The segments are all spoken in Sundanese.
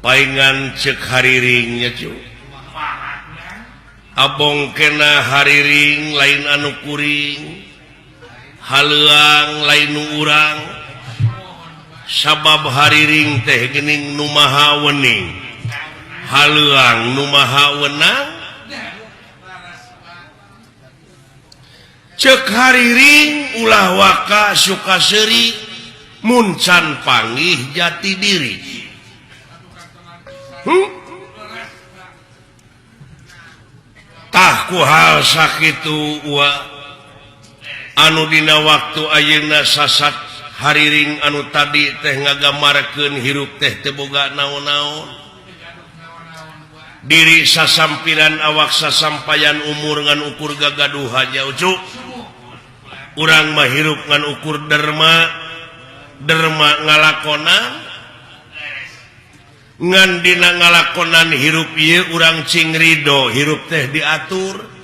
paingan cek hariringnya cu abong kena hariring lain anu kuring haleang lain nu urang sabab hariring teh geuning nu maha wening haleang nu maha wenang cek hariring ulah waka suka seri muncan panggih jati diri tah ku hal sakitu wa anu dina waktu ayeuna sasat hariring anu tadi teh ngagamarkeun hirup teh teu boga naon-naon diri sasampiran awak sasampayan umur ngan ukur gagaduh aja ucuk urang mah hirup ngan ukur derma ngalakonan ngan dina ngalakonan hirup ieu urang cing ridho hirup teh diatur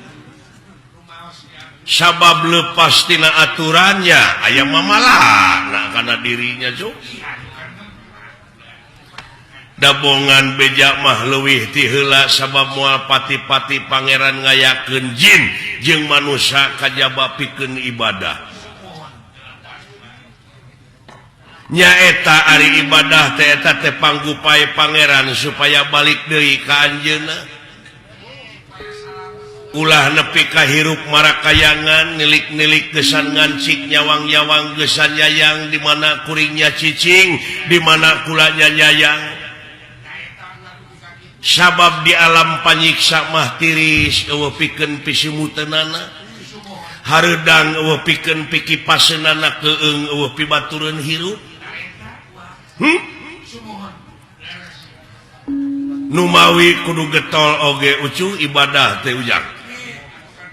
sabab lepas tina aturannya aya mamalahna kana dirinya cuk dabongan beja mah leuwih ti heula sabab moal pati-pati pangeran ngayakeun jin jeung manusia kajaba pikeun ibadah nyaeta ari ibadah teh eta teh panggupae pangeran supaya balik deui ka anjeunna ulah nepi ka hirup marakayangan nilik-nilik gesan ngancik nyawang-nyawang gesan nyayang di mana kuringnya cicing di mana kulanya nyayang sabab di alam panyiksa mah tiris eueuh pikeun pisimuteunana hareudang eueuh pikeun pikipaseunana keung eueuh pibatureun hirup numawi kudu getol oge ucu ibadah teh ujang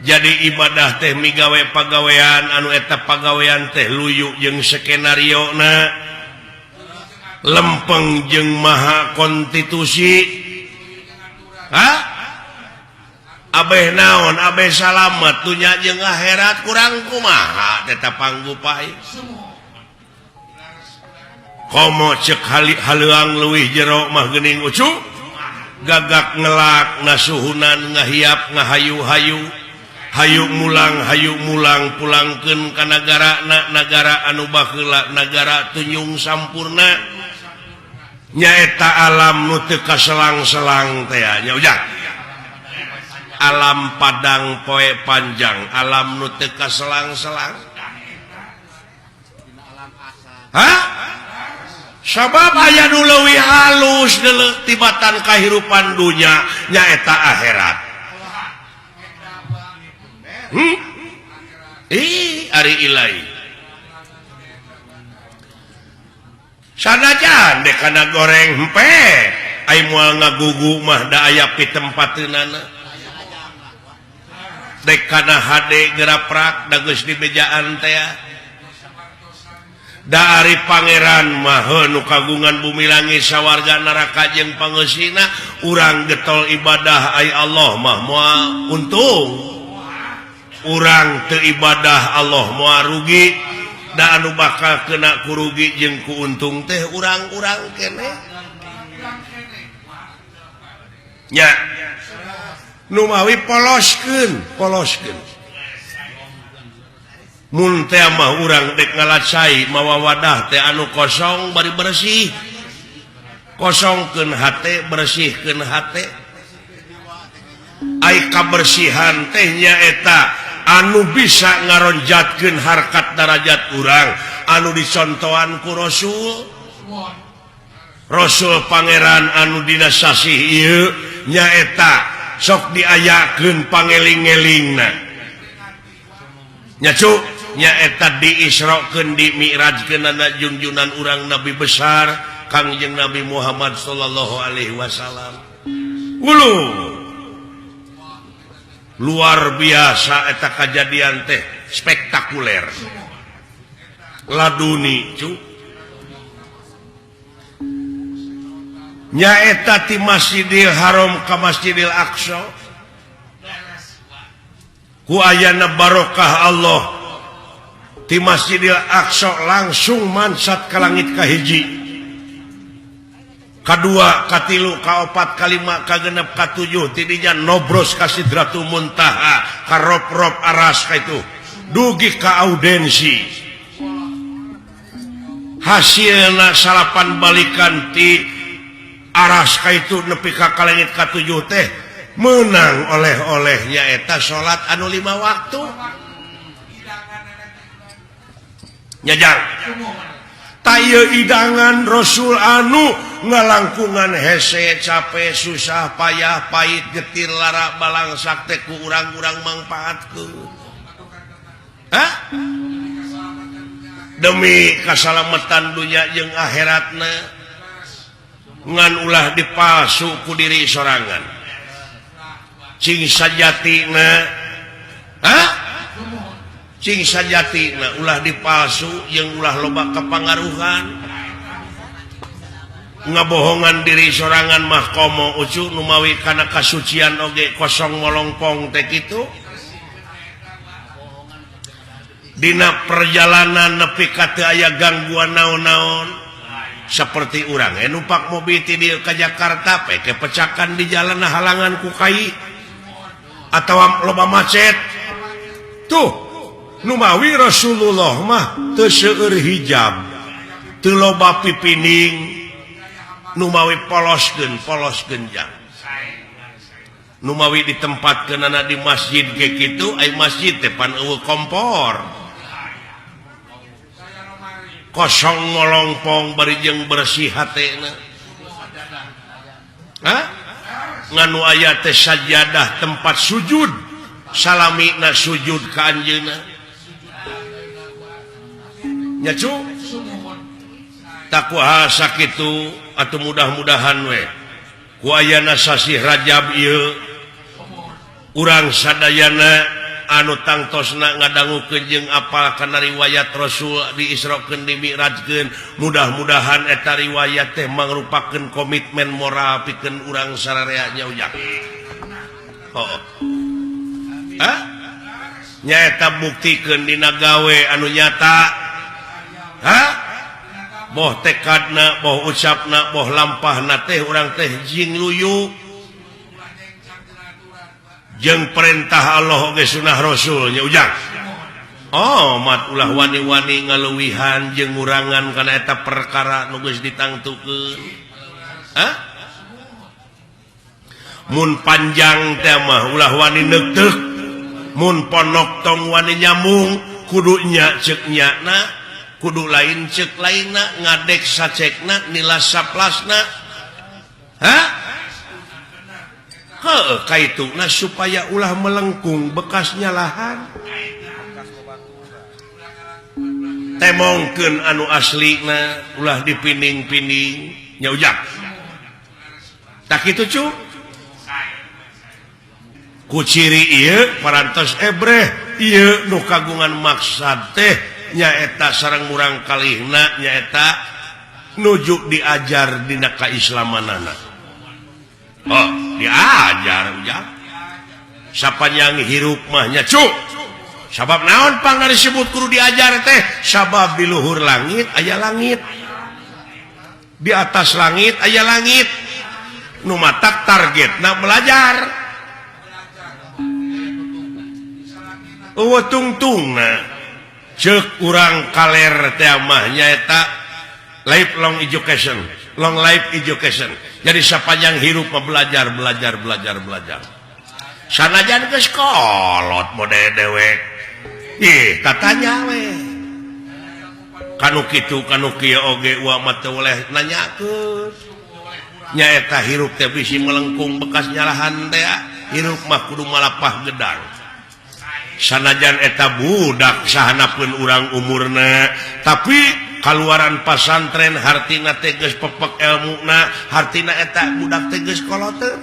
jadi ibadah teh migawe pagawean anu eta pagawean teh luyu jeung skenario na lempeng jeung maha konstitusi abeh naon abeh salamet dunya jeung akhirat kurang kumaha eta panggupai komo cek haleang leuwih jero mah geuning ucu gagak ngelak nasuhunan ngahiap ngahayu-hayu hayu mulang pulangkeun ka nagara anu baheula nagara tunyung sampurna nyaeta alam nu teu kaselang-selang teh nya ujang alam padang poe panjang alam nu teu kaselang-selang sabab aya nu leuwih halus deuleu tibatan kahirupan dunya nyaeta akhirat ari ilahi sanajan dek kana goreng hempe ai moal ngagugu mah da aya pitempateunana dek kana hade geraprak da geus di bejaan teh da ari pangeran mah nu kagungan bumi langit sawarga neraka jeung pangeusina urang getol ibadah ai Allah mah moal untung urang teu ibadah Allah moal rugi da anu bakal kena ku rugi jeung ku untung teh urang-urang keneh nya nu mawi poloskeun mun teh mah urang dek ngalacai mawa wadah teh anu kosong bari bersih kosongkeun hate bersihkeun hate ai kabersihan teh nyaeta anu bisa ngaronjatkeun harkat darajat urang anu dicontohan ku Rasul pangeran anu dina sasih ieu nyaeta sok diayakeun pangeling-elingna nya cuk nyaeta diisrokeun di mi'rajkeun na junjunan urang nabi besar Kangjeng Nabi Muhammad sallallahu alaihi wasallam luar biasa eta kejadian teh spektakuler laduni cu nyaeta ti Masjidil Haram ka Masjidil Aqsa ku ayana barokah Allah ti Masjidil Aqsa langsung mansat ka langit kahiji kedua katilu kaopat kalima kagenep katujuh tidinya nobros ka Sidratul Muntaha ka rob-rob aras ka itu dugi ka audensi hasilna salapan balikan ti aras ka itu nepi ka kalengit katujuh teh menang oleh-olehnya eta salat anu 5 waktu nyajang tayo idangan Rasul anu ngalangkungan hese capek susah payah pahit getir lara balang sakte ku urang-urang mangpaatkeun demi kasalamatan dunya jeung akhiratna ngan ulah dipalsu ku diri sorangan cing sajatina cing sajatina ulah dipalsu yang ulah loba kepangaruhan ngabohongan diri sorangan mah komo ucu numawi kana kasucian oge kosong molongpong teh kitu dina perjalanan nepi ka teu aya gangguan naon-naon seperti urang numpak mobil ti dieu ka Jakarta pe kepecakan di jalan halangan ku kai atawa loba macet tuh numawi Rasulullah mah teu seueur hijab teu loba pipining numawi poloskeun jang numawi ditempatkeunana di masjid ge kitu ai masjid teh pan eueuh kompor kosong molongpong bari jeung bersih hatena nganu aya teh sajadah tempat sujud salamina sujud ka anjeunna nyacu tak kuaha sakitu atuh mudah-mudahan we ku ayana sasih Rajab ieu urang sadayana anu tangtosna ngadangukeun jeung apal kana riwayat Rasul diisrokeun dimi'rajkeun mudah-mudahan eta riwayat teh mangrupakeun komitmen moral pikeun urang sararea ujang nyaeta buktikeun dina gawe anu nyata boh tekadna boh ucapna boh lampahna teh urang teh jing luyu jeung perintah Allah oge sunah Rasulnya ujang mat ulah wani-wani ngaleuwihan jeung ngurangan kana eta perkara nu geus ditangtukeun mun panjang teh mah ulah wani neukteuk mun ponok tong wani nyambung kudu nya ceuk nyana kudu lain cek lainna ngadek sacekna nila saplasna kaituna supaya ulah melengkung bekasnya lahan temongkeun anu aslina ulah dipining-pining nyaujak tak kitu cu ku ciri ieu parantos ebreh ieu nu kagungan maksad teh nyaeta sareng urang kalihna nyaeta nuju diajar dina kaislamanana diajar ujang sapanjang hirup mah nyacu sabab naon pang disebut kudu diajar teh sabab di luhur langit aya langit di atas langit aya langit nu matak targetna belajar eueuh tungtungna cek urang kaler teh mah nyaeta lifelong education long life education jadi sapanjang hirup mah belajar sanajan geus kolot mode dewek katanya we kanu kitu kanu kieu oge wa mah teu oleh nanyakeun nyaeta hirup teh bisi melengkung bekas nyalahan teh hirup mah kudu malapah gedang sanajan eta budak sahanapeun urang umurna tapi kaluaran pasantren hartina teh geus pepek elmuna hartina eta budak teh geus koloteun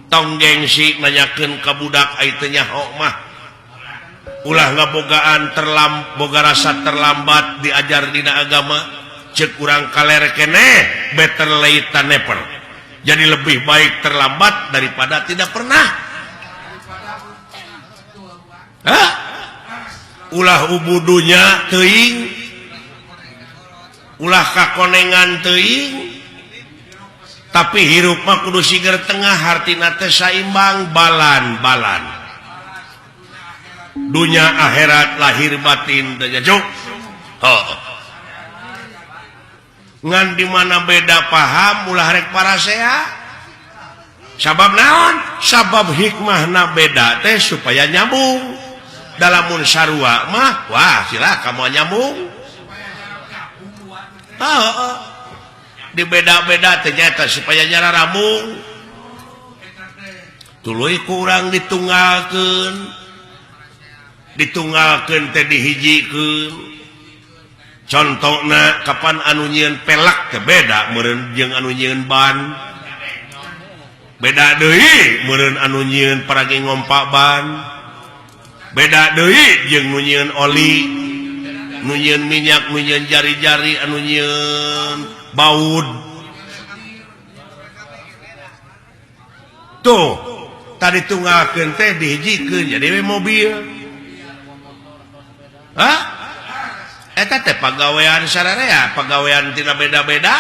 tong gengsi nanyakeun ka budak ai teh nyaho mah ulah ngabogaan boga rasa terlambat diajar dina agama ceuk urang kaler keneh better late than never jadi lebih baik terlambat daripada tidak pernah ulah ubudunya teuing ulah kakonengan teuing tapi hirup mah kudu siger tengah hartina teh saimbang balan dunia akhirat lahir batin teh juk ngan di mana beda paham ulah rek parasea sabab naon sabab hikmahna beda teh supaya nyambung dalamun sarua mah wah silakan mau nyambung di beda-beda ternyata supaya nyara rambung tuluy kurang ditunggalkeun teh dihijikeun contohna kapan anu nyieun pelak teh beda meureun jeung anu nyieun ban beda deui meureun anu nyieun paragi ngompak ban beda deui jeung nu nyieun oli nu nyieun minyak nu nyieun jari-jari anu nyieun baud tuh tadi tunggalkeun teh dihijikeun jadi mobil eta teh pagawean sararea pagawean tina beda-beda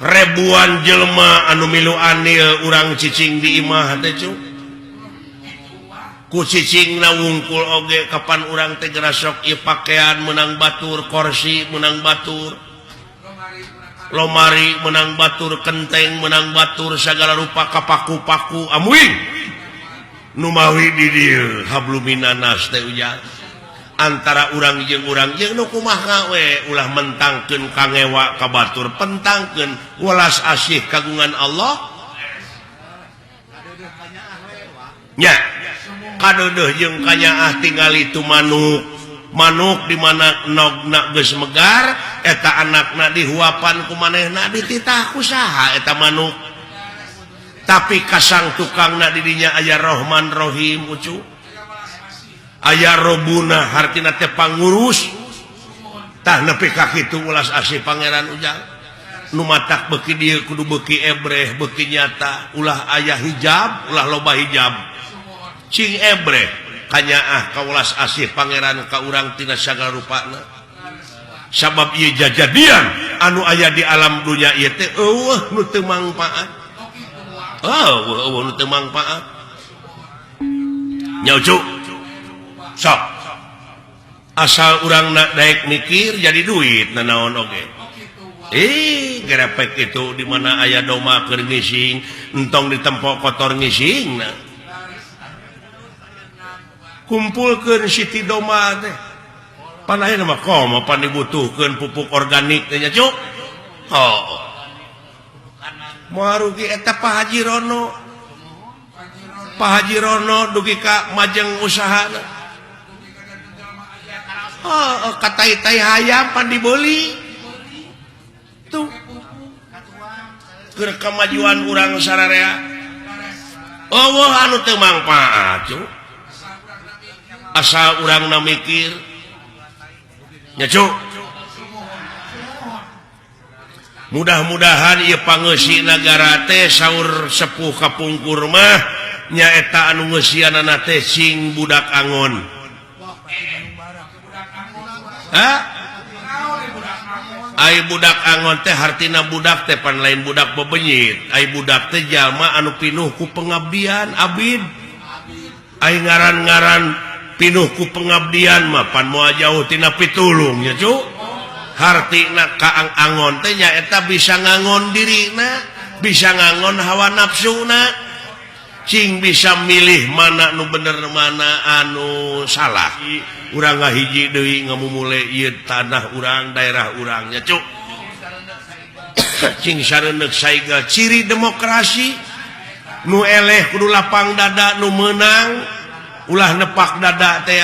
ribuan jelema anu milu anil urang cicing di imah teh cu ku cicingna wungkul oge kapan urang teh gerasok ieu pakaian menang batur kursi menang batur lomari menang batur kenteng menang batur sagala rupa kapaku-paku amuing nu mawi di dieu habluminanas teh ujang antara urang jeung nu kumaha we ulah mentangkeun kangewa ka batur pentangkeun welas asih kagungan Allah nya kadeuh jeung kanyaah tinggal itu manuk di mana nogna geus megar eta anakna dihuapan ku manehna dititah ku saha eta manuk tapi kasang tukangna di dinya aya Rahman Rahim ucu aya Robuna hartina teh pangurus tah nepi ka kitu ulas asih pangeran ujang nu matak beuki dieu kudu beuki ebreh beuki nyata ulah aya hijab ulah loba hijab cing ebreh kanyaah kaulas asih pangeran ka urang tina sagala rupana sabab ieu jajadian anu aya di alam dunya ieu teh eueuh nu teu mangpaat nu teu mangpaat nya ucu sok asal urang daek mikir jadi duit nanaon oge gerepek itu di mana aya doma keur ngising entong ditempo kotor ngisingna kumpulkeun siti doma teh panaheuna mah komo pan dibutuhkeun pupuk organik teh nya cuk moal rugi eta Pak Haji Rono dugi ka majeng usahana katai-tai hayam pan dibeli tuh keur kemajuan urang sararea anu teu mangpaat cuk asal urang na mikir nya cuk mudah-mudahan ieu pangeusi nagara teh saur sepuh kapungkur mah nyaeta anu ngeusianana teh sing budak angon ai budak angon teh hartina budak teh pan lain budak bebenyit ai budak teh jalma anu pinuh ku pengabdian abid ai ngaran-ngaran pinuh ku pengabdian mah pan moal jauh tina pitulung nya cu hartina kaang angon teh nyaeta bisa ngangon dirina bisa ngangon hawa nafsuna cing bisa milih mana nu bener mana anu salah urang ngahiji deui ngamumule ieu tanah urang daerah urang nya cu cing sareuneuh saegal ciri demokrasi nu eleh kudu lapang dada nu meunang ulah nepak dada teh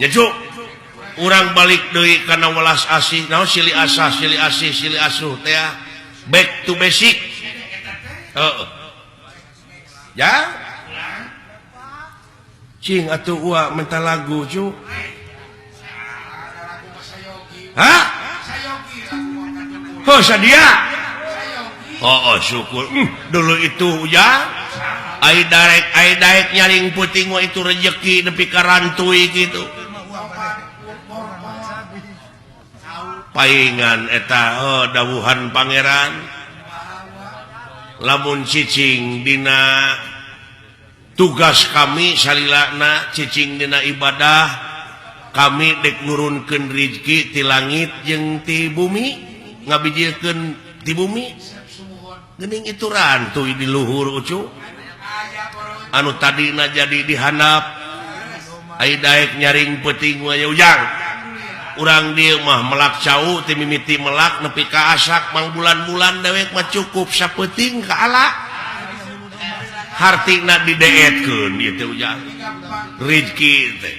nya cuk urang balik deui kana welas asih naon silih asah silih asih silih asuh teh back to basic ya cing atuh ua mental lagu cuk sadia syukur dulu itu ya ai daek nyaring puting mah itu rezeki nepi ka rantui gitu paingan eta dawuhan pangeran lamun cicing dina tugas kami salilana cicing dina ibadah kami dek nurunkeun rezeki ti langit jeung ti bumi ngabijiekeun ti bumi geuning itu rantuy di luhur ucu anu tadina jadi dihandap ai daek nyaring peuting we ujang urang dieu mah melak cau ti mimiti melak nepi ka asak mang bulan-bulan dewek mah cukup sapeuting ka ala hartina dideetkeun ieu teh ujang rezeki teh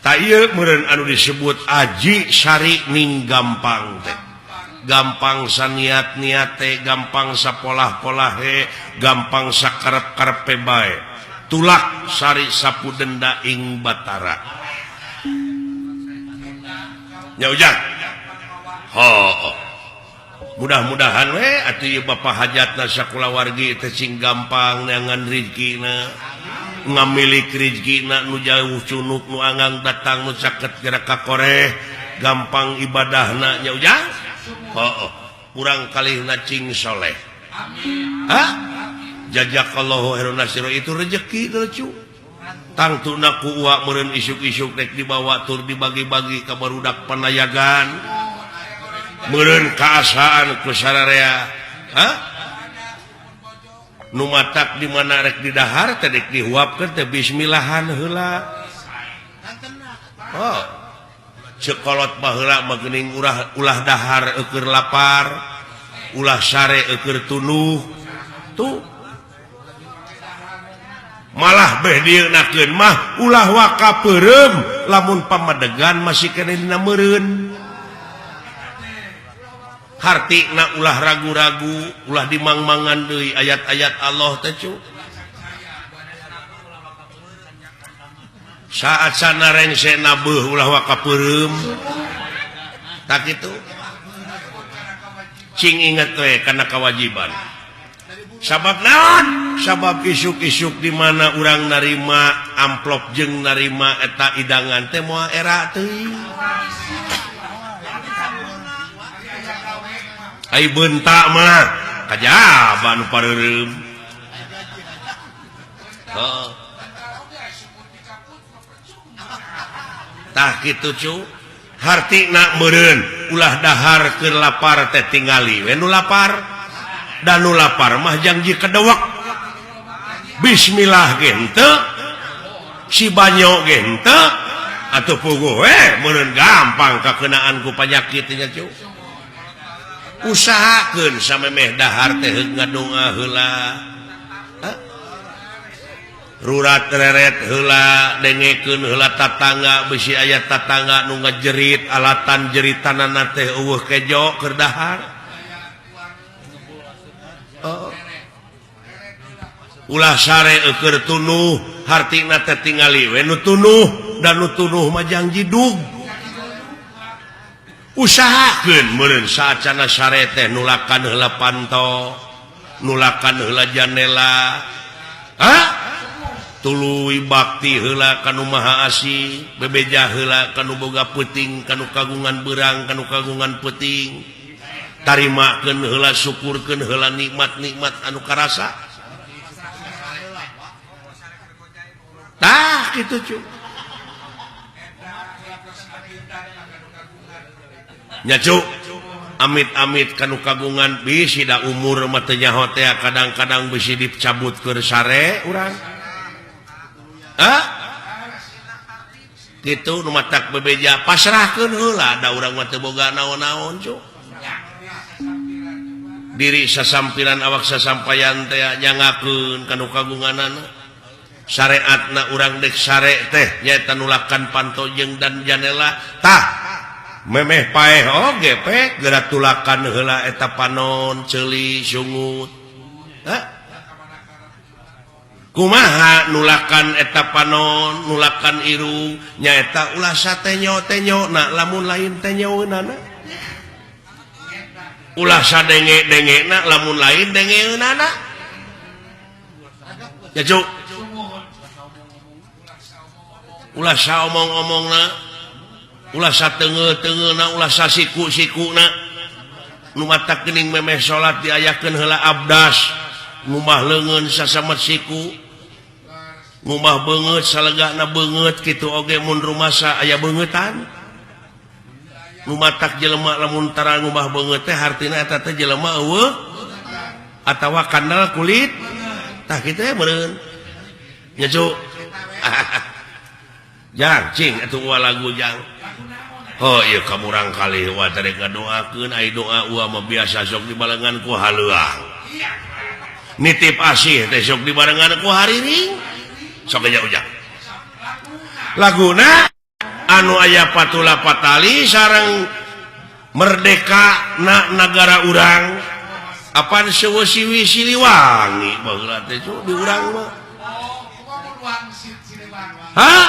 ta ieu meureun anu disebut aji sari ning gampang teh gampang saniat-niat teh gampang sapolah-polah he gampang sakarep-karepe bae tulak sari sapu denda ing batara nya ujang mudah-mudahan we atuh ieu bapa hajatna sakulawargi teh sing gampang neangan rezekina ngamilik rezekina nu jauh cunuk nu anggang datang nu caket gerak ka koreh gampang ibadahna nya ujang kurang kalihna cing soleh jazakallahu khairan nasira itu rezeki lucu tangtuna ku uak meureun isuk-isuk rek dibawa tur dibagi-bagi ka barudak panayagan meureun kaasaan ku sararea nu matak di mana rek di dahar teh dek dihuapkeun teh bismillahan heula cekolot baheula mah geuning ulah dahar eukeur lapar ulah sare eukeur tunuh tuh malah beh dieunakeun mah ulah waka peureum lamun pamadegan masih kene dina meureun hartina ulah ragu-ragu ulah dimangmangan deui ayat-ayat Allah teh cu saat sana rengsena beuh ulah waka peureum tak kitu cing inget we kana kewajiban sabab naon sabab isuk-isuk di mana urang narima amplop jeung narima eta idangan teh moal era teuing ai beunta mah kajaban pareureum tah kitu cu hartina meureun ulah dahar keur lapar teh tingali we nu lapar dan nu lapar mah janji kedewek bismillah ge henteu si banyo ge henteu atuh puguh we meureun gampang kakeunaan ku panyakit nya cu usahakeun samemeh dahar teh ngadoa heula rurat reret heula dengekeun heula tatangga bisi aya tatangga nu ngajerit alatan jeritanana teh eueuh kejo keur dahar ulah sare eukeur tunuh hartina teh tingali we nu tunuh dan nu tunuh mah janji dug usahakeun meureun saacana sare teh nulakan heula panto nulakan heula janela tuluy bakti heula kanu maha asih bebeja heula kanu boga peuting kanu kagungan beurang kanu kagungan peuting tarimakeun heula syukurkeun heula nikmat-nikmat anu karasa tah kitu cu nya cu amit-amit kanu kagungan bisi da umur mah teu nyaho teh kadang-kadang bisi dicabut keur sare urang gitu nu matak bebeja pasrahkeun heula da urang mah teu boga naon-naon cu diri sasampiran awak sasampayan teh nyangakeun kanu kagunganana syariatna urang dek sare teh nyaeta nulakan panto jeung dan janela tah memeh paeh oge pe geura tulakan heula eta panon ceuli sungut kumaha nulakan eta panon nulakan irung nyaeta ulah satenyo-tenyo na lamun lain tenyoeunana ulah sadenge-dengena lamun lain dengeunana ya cuk ulah saomong-omongna ulah satengeu-tengeuna ulah sasiku-sikuna nu matak geuning memeh salat diayakeun heula abdas ngumah leungeun sasamet siku ngumah beungeut salegana beungeut kitu oge mun rumasa aya beungetan nu matak jelema lamun tara ngumah beungeut teh hartina eta teh jelema eueuh atawa kandal kulit tah kitu ya meureun nya cu jang cing atuh lagu jang. Oh iya kamurang kali wa tadi ngadoakeun ai doa ua mah biasa sok dibarengan ku haleuang. Nitip asih teh sok dibarengan ku hariring. Sok aja ujang. Laguna anu aya patula patali sareng merdeka na negara urang. Apaan seueuh Siliwangi baheula teh di urang mah. Hah?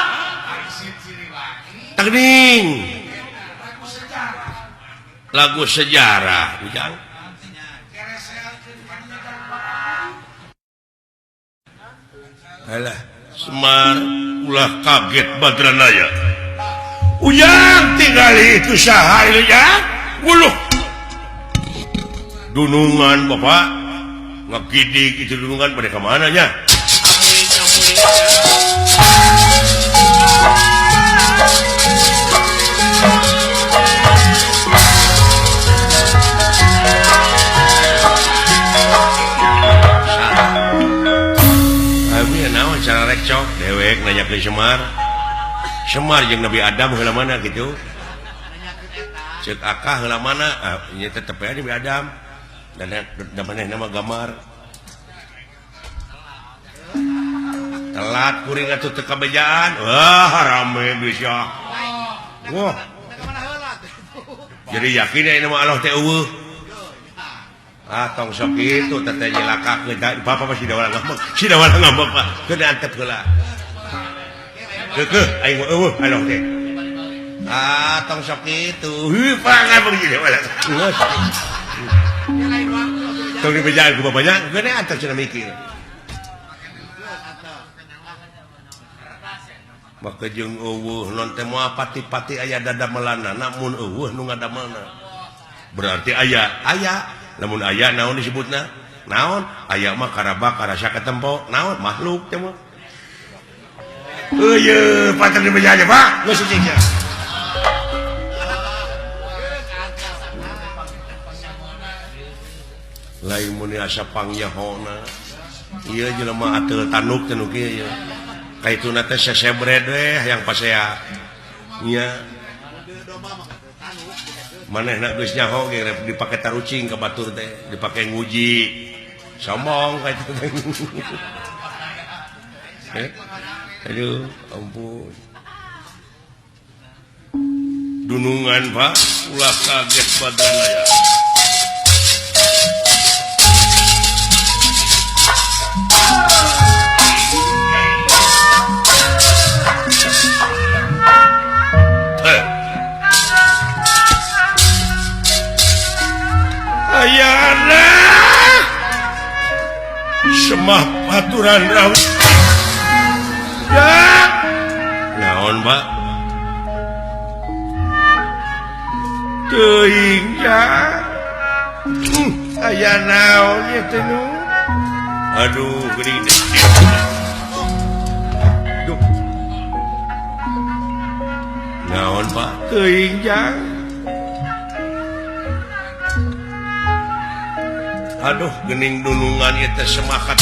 Tagning. Lagu sejarah ujang alah Semar ulah kaget badranaya ujang tinggali itu saha ieu ya wuluh dunungan bapak ngagidik itu dunungan pada kemana nya cara rekcok dewek nanya ke Semar jeung Nabi Adam heula mana gitu ceuk akah heula mana nya tetep aya Nabi Adam dan maneh nama gambar telat kuring atuh teu kabejaan wah rame bisa wah jadi yakin ya nama Allah teh eueuh tong sok itu teteh nyelakakeun bapak masih da walang ngambek Pak keun antep heula keukeuh aing mah eueuh aloh teh tong sok itu pangan begitu da walang geus tong dibejaan ku bapaknya geus antep cenah mikir maka jeung eueuh non teh moal pati-pati aya dadamelanna namun eueuh nu ngadamelna berarti aya lamun aya naon disebutna naon aya mah karaba karasa ketempo naon makhluk teh mah eueuh pater dibejanya Pak geus cicing lain mun asa pangyahona ieu jelema ateul tanuk teh nu kieu kaituna teh sesebred we hayang pasea nya manehna geus nyaho ge dipake tarucing ka batur teh dipake nguji sombong ka itu teh aduh ampun dunungan Pak ulah kaget badanna ya ayana semah paturan raut ya naon Pak teuing ya aya naon ieu teh nu aduh geuning duh naon Pak teuing ya aduh gening dunungan ieu teh semakat